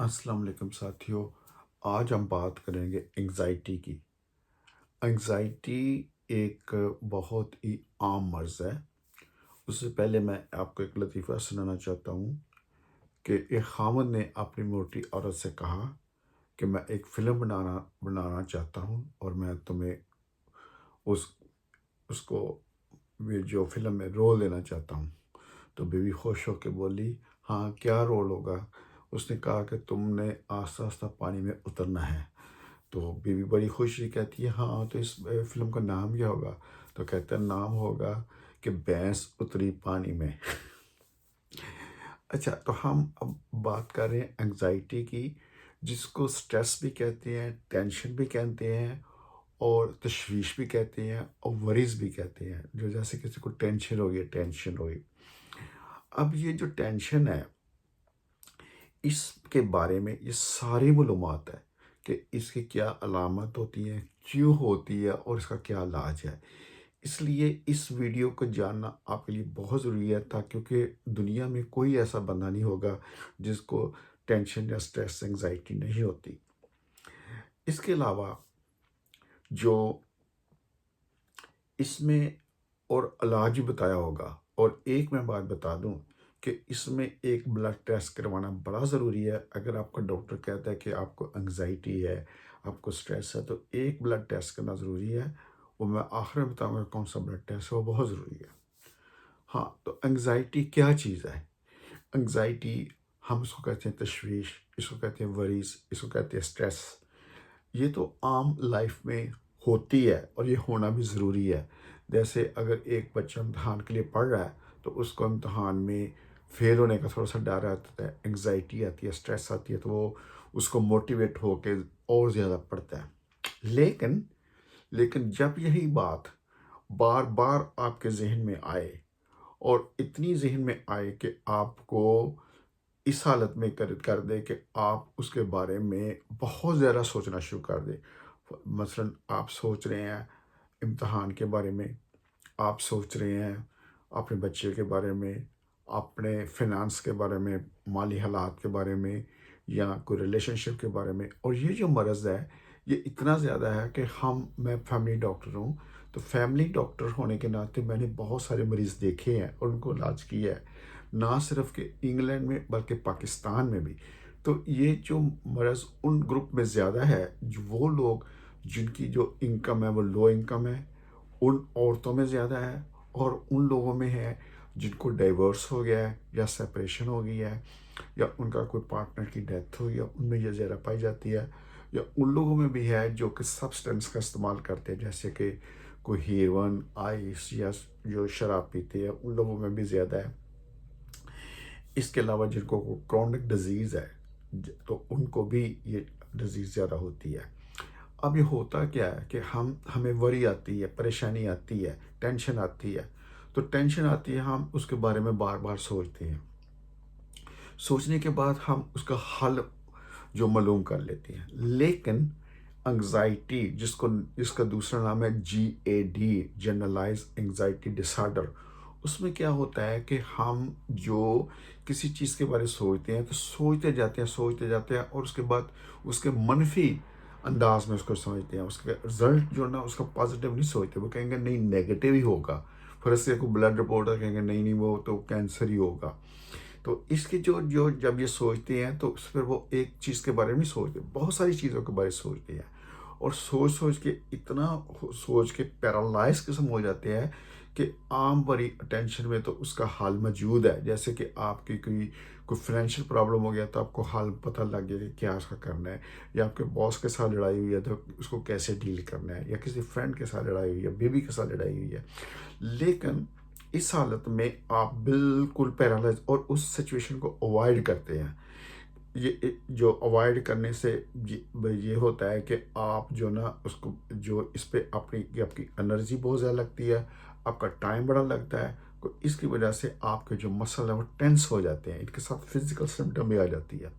السلام علیکم ساتھیوں، آج ہم بات کریں گے انگزائٹی کی۔ انگزائٹی ایک بہت ہی عام مرض ہے۔ اس سے پہلے میں آپ کو ایک لطیفہ سنانا چاہتا ہوں کہ ایک خاوند نے اپنی موٹی عورت سے کہا کہ میں ایک فلم بنانا چاہتا ہوں اور میں تمہیں اس اس کو یہ جو فلم میں رول دینا چاہتا ہوں۔ تو بیوی خوش ہو کے بولی، ہاں کیا رول ہوگا؟ اس نے کہا کہ تم نے آہستہ آہستہ پانی میں اترنا ہے۔ تو بیوی بڑی خوشی کہتی ہے، ہاں تو اس فلم کا نام کیا ہوگا؟ تو کہتا ہے نام ہوگا کہ بھینس اتری پانی میں۔ اچھا، تو ہم اب بات کر رہے ہیں انگزائٹی کی، جس کو سٹریس بھی کہتے ہیں، ٹینشن بھی کہتے ہیں، اور تشویش بھی کہتے ہیں، اور وریز بھی کہتے ہیں، جو جیسے کسی کو ٹینشن ہوگی ٹینشن ہوگی۔ اب یہ جو ٹینشن ہے، اس کے بارے میں یہ ساری معلومات ہے کہ اس کی کیا علامت ہوتی ہیں، کیوں ہوتی ہے، اور اس کا کیا علاج ہے۔ اس لیے اس ویڈیو کو جاننا آپ کے لیے بہت ضروری ہے، کیونکہ دنیا میں کوئی ایسا بندہ نہیں ہوگا جس کو ٹینشن یا سٹریس انگزائٹی نہیں ہوتی۔ اس کے علاوہ جو اس میں اور علاج بھی بتایا ہوگا، اور ایک میں بات بتا دوں کہ اس میں ایک بلڈ ٹیسٹ کروانا بڑا ضروری ہے۔ اگر آپ کا ڈاکٹر کہتا ہے کہ آپ کو انگزائٹی ہے، آپ کو سٹریس ہے، تو ایک بلڈ ٹیسٹ کرنا ضروری ہے۔ وہ میں آخر میں بتاؤں گا کون سا بلڈ ٹیسٹ ہے، وہ بہت ضروری ہے۔ ہاں، تو انگزائٹی کیا چیز ہے؟ انگزائٹی ہم اس کو کہتے ہیں تشویش، اس کو کہتے ہیں وریز، اس کو کہتے ہیں سٹریس۔ یہ تو عام لائف میں ہوتی ہے اور یہ ہونا بھی ضروری ہے۔ جیسے اگر ایک بچہ امتحان کے لیے پڑھ رہا ہے تو اس کو امتحان میں فیل ہونے کا تھوڑا سا ڈر آتا ہے، انگزائٹی آتی ہے، سٹریس آتی ہے، تو وہ اس کو موٹیویٹ ہو کے اور زیادہ پڑھتا ہے۔ لیکن جب یہی بات بار بار آپ کے ذہن میں آئے، اور اتنی ذہن میں آئے کہ آپ کو اس حالت میں کر دے کہ آپ اس کے بارے میں بہت زیادہ سوچنا شروع کر دیں۔ مثلاً آپ سوچ رہے ہیں امتحان کے بارے میں، آپ سوچ رہے ہیں اپنے بچے کے بارے میں، اپنے فنانس کے بارے میں، مالی حالات کے بارے میں، یا کوئی ریلیشن شپ کے بارے میں۔ اور یہ جو مرض ہے یہ اتنا زیادہ ہے کہ میں فیملی ڈاکٹر ہوں، تو فیملی ڈاکٹر ہونے کے ناطے میں نے بہت سارے مریض دیکھے ہیں اور ان کو علاج کیا ہے، نہ صرف کہ انگلینڈ میں بلکہ پاکستان میں بھی۔ تو یہ جو مرض ان گروپ میں زیادہ ہے، جو وہ لوگ جن کی جو انکم ہے وہ لو انکم ہے، ان عورتوں میں زیادہ ہے، اور ان لوگوں میں ہے جن کو ڈائیورس ہو گیا ہے یا سپریشن ہو گئی ہے، یا ان کا کوئی پارٹنر کی ڈیتھ ہوئی ہے، ان میں یہ زیادہ پائی جاتی ہے۔ یا ان لوگوں میں بھی ہے جو کہ سبسٹنس کا استعمال کرتے ہیں، جیسے کہ کوئی ہیروئن، آئس، یا جو شراب پیتے ہیں، ان لوگوں میں بھی زیادہ ہے۔ اس کے علاوہ جن کو کرونک ڈیزیز ہے تو ان کو بھی یہ ڈیزیز زیادہ ہوتی ہے۔ اب یہ ہوتا کیا ہے کہ ہمیں وری آتی ہے، پریشانی آتی ہے، ٹینشن آتی ہے۔ تو ٹینشن آتی ہے، ہم اس کے بارے میں بار بار سوچتے ہیں، سوچنے کے بعد ہم اس کا حل جو معلوم کر لیتے ہیں۔ لیکن انگزائٹی، جس کا دوسرا نام ہے GAD، جنرلائز انگزائٹی ڈس آرڈر، اس میں کیا ہوتا ہے کہ ہم جو کسی چیز کے بارے سوچتے ہیں تو سوچتے جاتے ہیں، اور اس کے بعد اس کے منفی انداز میں اس کو سمجھتے ہیں۔ اس کا رزلٹ جو نا اس کا پازیٹیو نہیں سوچتے، وہ کہیں گے نہیں نیگیٹو ہی ہوگا۔ پھر اس سے کوئی بلڈ رپورٹ ہے، کہیں گے نہیں وہ تو کینسر ہی ہوگا۔ تو اس کی جو جب یہ سوچتے ہیں تو پھر وہ ایک چیز کے بارے میں نہیں سوچتے، بہت ساری چیزوں کے بارے میں سوچتے ہیں، اور سوچ کے اتنا سوچ کے پیرالائز قسم ہو جاتے ہیں کہ عام بڑی ٹینشن میں تو اس کا حل موجود ہے۔ جیسے کہ آپ کی کوئی فائنینشیل پرابلم ہو گیا تو آپ کو حل پتہ لگ گیا کہ کیا اس کا کرنا ہے، یا آپ کے باس کے ساتھ لڑائی ہوئی ہے تو اس کو کیسے ڈیل کرنا ہے، یا کسی فرینڈ کے ساتھ لڑائی ہوئی ہے، بیوی کے ساتھ لڑائی ہوئی ہے۔ لیکن اس حالت میں آپ بالکل پیرالائز اور اس سچویشن کو اوائڈ کرتے ہیں۔ یہ جو اوائڈ کرنے سے یہ ہوتا ہے کہ آپ جو نا اس کو جو اس پہ آپ کی انرجی بہت زیادہ لگتی ہے، آپ کا ٹائم بڑا لگتا ہے۔ اس کی وجہ سے آپ کے جو مسل ہیں وہ ٹینس ہو جاتے ہیں، ان کے ساتھ فزیکل سمٹم بھی آ جاتی ہے،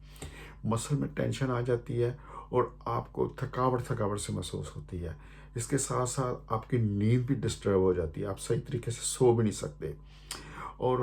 مسل میں ٹینشن آ جاتی ہے، اور آپ کو تھکاوٹ سے محسوس ہوتی ہے۔ اس کے ساتھ ساتھ آپ کی نیند بھی ڈسٹرب ہو جاتی ہے، آپ صحیح طریقے سے سو بھی نہیں سکتے۔ اور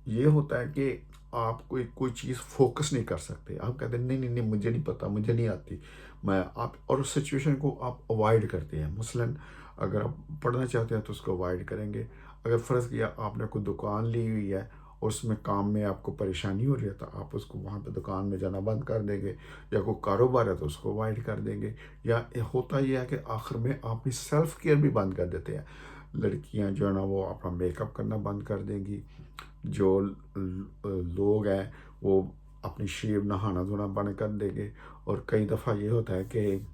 یہ ہوتا ہے کہ آپ کوئی چیज़ फ़ोकस नहीं कर सकते। आप कहते हैं नहीं, नहीं, नहीं मुझे नहीं पता, मुझे नहीं आती। मैं आप और उस सिचुएशन को आप अवॉइड करते हैं। मसलन अगर आप पढ़ना चाहते हैं तो उसको अवॉइड करेंगे। अगर फ़र्ज़ किया आपने कोई दुकान ली हुई है और उसमें काम में आपको परेशानी हो रही है, तो आप उसको वहाँ पे दुकान में जाना बंद कर देंगे, या कोई कारोबार है तो उसको अवॉइड कर देंगे। या होता ये है कि आखिर में आप अपनी सेल्फ केयर भी बंद कर देते हैं। लड़कियां जो है ना वो अपना मेकअप करना बंद कर देंगी। जो लोग हैं वो अपनी शेव नहाना धोना बंद कर देंगे। और कई दफ़ा ये होता है कि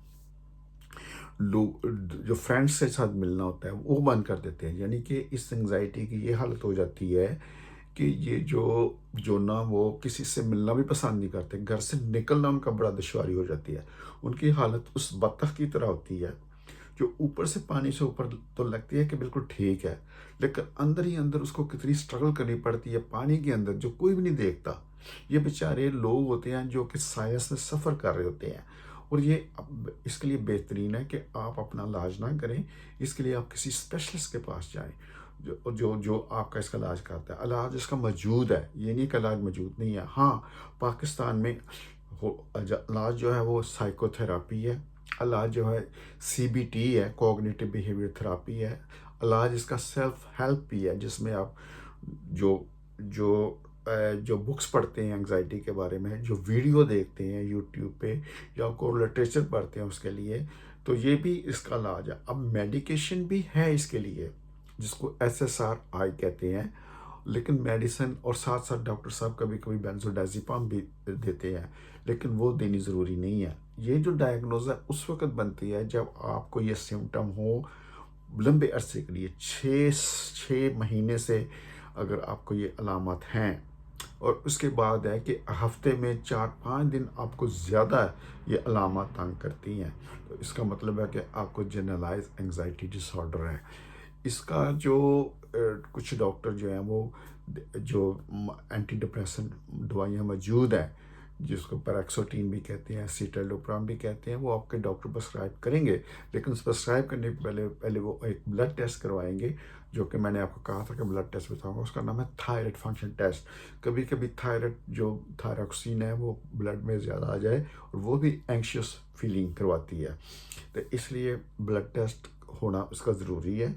लोग जो फ्रेंड्स के साथ मिलना होता है वो बंद कर देते हैं। यानी कि इस एंग्जाइटी की ये हालत हो जाती है कि ये जो जो ना वो किसी से मिलना भी पसंद नहीं करते, घर से निकलना उनका बड़ा दुश्वारी हो जाती है। उनकी हालत उस बत्तख की तरह होती है जो ऊपर से पानी से ऊपर तो लगती है कि बिल्कुल ठीक है, लेकिन अंदर ही अंदर उसको कितनी स्ट्रगल करनी पड़ती है पानी के अंदर, जो कोई भी नहीं देखता। ये बेचारे लोग होते हैं जो कि साइंस में सफ़र कर रहे होते हैं। और ये इसके लिए बेहतरीन है कि आप अपना इलाज ना करें, इसके लिए आप किसी स्पेशलिस्ट के पास जाएं जो जो जो आपका इसका इलाज करता है। इलाज इसका मौजूद है, ये नहीं कि इलाज मौजूद नहीं है। हाँ, पाकिस्तान में इलाज जो है वो साइकोथेरापी है, इलाज जो है सीबीटी है, कॉग्निटिव बिहेवियर थेरापी है, इलाज इसका सेल्फ हेल्प भी है, जिसमें आप जो जो जो बुक्स पढ़ते हैं एंग्जाइटी के बारे में, जो वीडियो देखते हैं यूट्यूब पे, या को लिटरेचर पढ़ते हैं उसके लिए, तो ये भी इसका इलाज है। अब मेडिकेशन भी है इसके लिए जिसको SSRI कहते हैं, लेकिन मेडिसिन और साथ साथ डॉक्टर साहब कभी कभी बेंजोडाज़ेपाम भी देते हैं, लेकिन वो देनी ज़रूरी नहीं है। ये जो डायग्नोज है उस वक्त बनती है जब आपको ये सिम्टम हो लंबे अरसे के लिए, छः महीने से अगर आपको ये अलामत हैं, और उसके बाद है कि हफ्ते में 4-5 दिन आपको ज़्यादा ये अलामत तंग करती हैं, तो इसका मतलब है कि आपको जनरलाइज एंग्जाइटी डिसऑर्डर है। इसका जो कुछ डॉक्टर जो हैं वो जो एंटी डिप्रेसेंट दवाइयाँ मौजूद हैं, जिसको पैराक्सोटीन भी कहते हैं, सिटालोप्राम भी कहते हैं, वो आपके डॉक्टर प्रेस्क्राइब करेंगे। लेकिन प्रेस्क्राइब करने के पहले पहले वो एक ब्लड टेस्ट करवाएंगे, जो कि मैंने आपको कहा था कि ब्लड टेस्ट बताऊंगा। उसका नाम है थायराइड फंक्शन टेस्ट। कभी कभी थायराइड जो थायरॉक्सिन है वो ब्लड में ज़्यादा आ जाए और वो भी एंग्शियस फीलिंग करवाती है, तो इसलिए ब्लड टेस्ट होना उसका ज़रूरी है।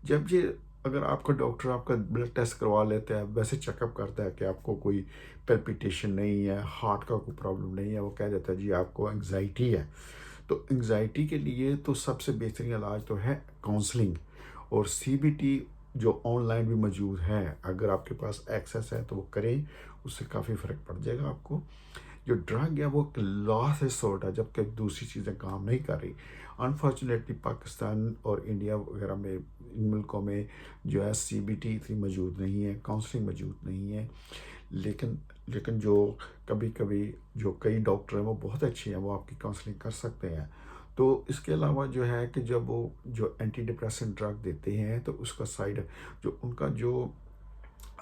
जब ये अगर आपका डॉक्टर आपका ब्लड टेस्ट करवा लेता है, वैसे चेकअप करता है कि आपको कोई पेल्पिटेशन नहीं है, हार्ट का कोई प्रॉब्लम नहीं है, वो कह देता है जी आपको एंग्जाइटी है, तो एंग्जाइटी के लिए तो सबसे बेहतरीन इलाज तो है काउंसलिंग। और सीबीटी जो ऑनलाइन भी मौजूद है, अगर आपके पास एक्सेस है तो वो करें, उससे काफ़ी फ़र्क पड़ जाएगा आपको। जो ड्रग है वो लास्ट रिसोर्ट है, जबकि दूसरी चीज़ें काम नहीं कर रही। अनफॉर्चुनेटली पाकिस्तान और इंडिया वगैरह में, इन मुल्कों में जो है सीबीटी इतनी मौजूद नहीं है, काउंसलिंग मौजूद नहीं है। लेकिन लेकिन जो कभी कभी जो कई डॉक्टर हैं वो बहुत अच्छे हैं, वो आपकी काउंसलिंग कर सकते हैं। तो इसके अलावा जो है कि जब वो जो एंटी डिप्रेसेंट ड्रग देते हैं तो उसका साइड जो उनका जो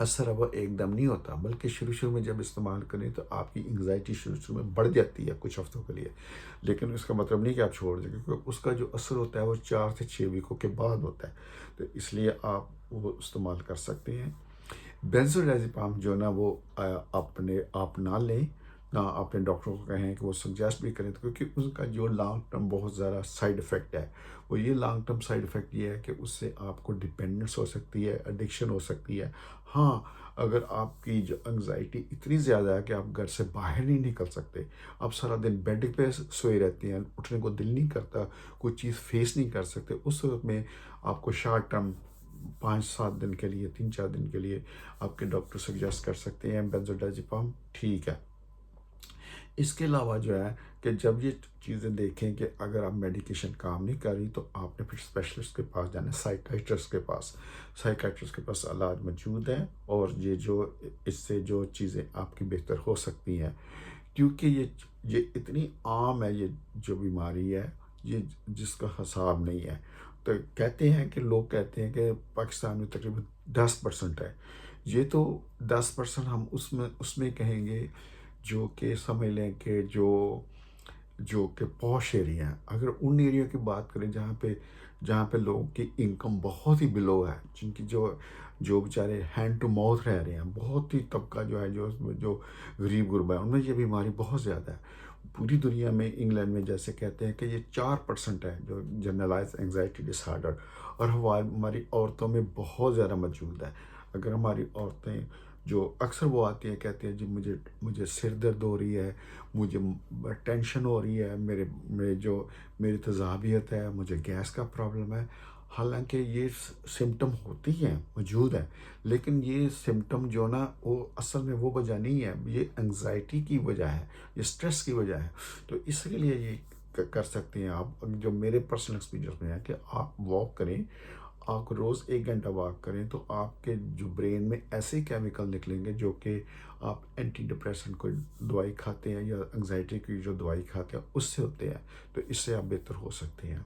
असर है वो एकदम नहीं होता, बल्कि शुरू शुरू में जब इस्तेमाल करें तो आपकी एंग्जाइटी शुरू शुरू में बढ़ जाती है कुछ हफ्तों के लिए। लेकिन उसका मतलब नहीं कि आप छोड़ दें, क्योंकि उसका जो असर होता है वो 4 से 6 वीकों के बाद होता है, तो इसलिए आप वो इस्तेमाल कर सकते हैं। बेंजोडाज़ेपाम जो ना वो अपने आप ना लें, ना अपने डॉक्टर को कहें कि वो सजेस्ट भी करें, तो क्योंकि उसका जो लॉन्ग टर्म बहुत ज़्यादा साइड इफ़ेक्ट है। वो ये लॉन्ग टर्म साइड इफ़ेक्ट ये है कि उससे आपको डिपेंडेंस हो सकती है, एडिक्शन हो सकती है। हाँ, अगर आपकी जो एंग्जाइटी इतनी ज़्यादा है कि आप घर से बाहर नहीं निकल सकते, आप सारा दिन बेड पे सोए रहते हैं, उठने को दिल नहीं करता, कोई चीज़ फेस नहीं कर सकते, उस वक्त में आपको शॉर्ट टर्म 5-7 दिन के लिए, 3-4 दिन के लिए आपके डॉक्टर सजेस्ट कर सकते हैं बेंजोडाज़ेपाम, ठीक है। इसके अलावा जो है कि जब ये चीज़ें देखें कि अगर आप मेडिकेशन काम नहीं कर रही, तो आपने फिर स्पेशलिस्ट के पास जाना है, साइकाइट्रिस्ट के पास। साइकाइट्रिस्ट के पास इलाज मौजूद है, और ये जो इससे जो चीज़ें आपकी बेहतर हो सकती हैं, क्योंकि ये इतनी आम है, ये जो बीमारी है, ये जिसका हिसाब नहीं है। तो कहते हैं कि लोग कहते हैं कि पाकिस्तान में तकरीबन 10% है। ये तो 10% हम उसमें उसमें कहेंगे जो कि समझ लें कि जो कि पॉश एरिया हैं। अगर उन एरिया की बात करें जहाँ पे लोगों की इनकम बहुत ही बिलो है, जिनकी जो جو बेचारे हैंड टू माउथ रह रहे हैं, बहुत ही तबका जो है, जो गरीब गुरबा है, उनमें ये बीमारी बहुत ज़्यादा है। पूरी दुनिया में, इंग्लैंड में जैसे कहते हैं कि ये 4% है जो जनरलाइज एंग्जाइटी डिसऑर्डर, और हमारी औरतों में बहुत ज़्यादा मौजूद है। अगर हमारी औरतें जो अक्सर वो आती हैं, कहती हैं जी मुझे मुझे सिर दर्द हो रही है, मुझे टेंशन हो रही है, मेरी तज़ाबियत है, मुझे गैस का प्रॉब्लम है। हालांकि ये सिम्टम होती हैं, मौजूद हैं, लेकिन ये सिम्टम जो ना, वो असल में वो वजह नहीं है, ये एंग्जाइटी की वजह है, ये स्ट्रेस की वजह है। तो इसके लिए ये कर सकते हैं आप, जो मेरे पर्सनल एक्सपीरियंस में है, कि आप वॉक करें। आप रोज़ 1 घंटा वॉक करें तो आपके जो ब्रेन में ऐसे केमिकल निकलेंगे जो कि आप एंटी डिप्रेसेंट कोई दवाई खाते हैं या एंग्जाइटी की जो दवाई खाते हैं उससे होते हैं, तो इससे आप बेहतर हो सकते हैं।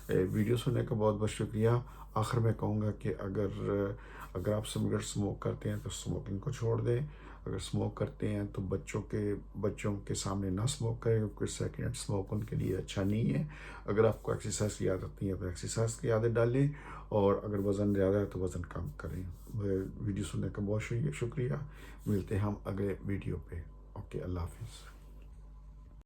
वीडियो सुनने का बहुत बहुत शुक्रिया। आखिर में कहूँगा कि अगर आप सिगरेट स्मोक करते हैं तो स्मोकिंग को छोड़ दें। अगर स्मोक करते हैं तो बच्चों के सामने ना स्मोक करें, क्योंकि सेकेंड स्मोक उनके लिए अच्छा नहीं है। अगर आपको एक्सरसाइज की आदत नहीं है तो एक्सरसाइज की आदत डालें, और अगर वज़न ज़्यादा है तो वज़न कम करें। वीडियो सुनने का बहुत शुक्रिया। मिलते हैं हम अगले वीडियो पे। ओके, अल्लाह हाफिज़।